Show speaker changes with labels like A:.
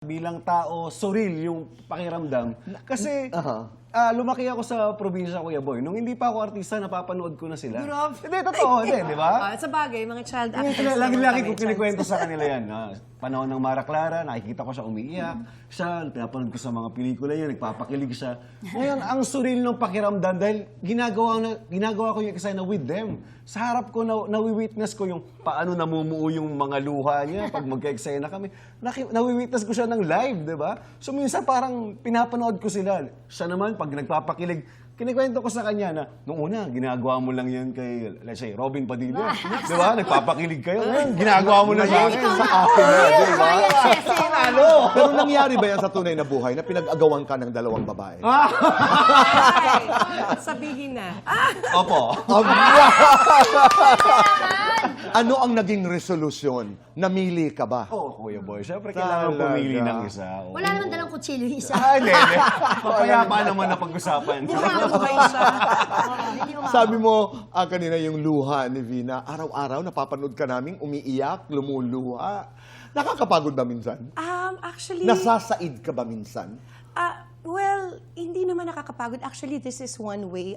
A: Bilang tao, surreal yung pakiramdam. Kasi lumaki ako sa probinsya, Kuya Boy. Nung hindi pa ako artista, napapanood ko na sila.
B: Grabe.
A: Hindi, totoo, di ba?
B: Sa bagay, mga child actors.
A: Lagi-lagi ko kinikwento sa kanila yan. Panahon ng Mara Clara, nakikita ko siya umiiyak. Siya, pinapanood ko sa mga pelikula yan, nagpapakilig siya. Ngayon, ang surreal ng pakiramdam dahil ginagawa ko yung eksena with them. Sa harap ko, nawi-witness ko yung paano namumuo yung mga luha niya pag magka-eksena kami. Nawi-witness ko siya ng live, di ba? So minsan parang pinapanood ko sila. Siya naman, pag nagpapakilig, kinikwento ko sa kanya na, nung una, ginagawa mo lang yan kay, let's say, Robin Padilla. Di ba? Nagpapakilig kayo. Ngayon, ginagawa mo na sa akin.
C: Sa akin na, di ba?
A: Ano?
C: Pero nangyari ba yan sa tunay na buhay na pinag-agawan ka ng dalawang babae?
B: Sabihin na.
A: Opo.
C: Ano ang naging resolusyon? Namili ka ba?
A: Oo, Kuya Boy. Siyempre, kailangan pumili ng isa. Oo.
D: Wala naman dalang kutsilyo yung isa.
A: Hindi. Papayapa naman na pag-usapan.
D: Hindi mo
B: Sabay siya.
D: Hindi mo
C: Sabi mo kanina yung luha ni Vina, araw-araw napapanood ka naming umiiyak, lumuluha. Nakakapagod ba minsan?
B: Actually,
C: Nasasaid ka ba minsan?
B: well, hindi naman nakakapagod. Actually, this is one way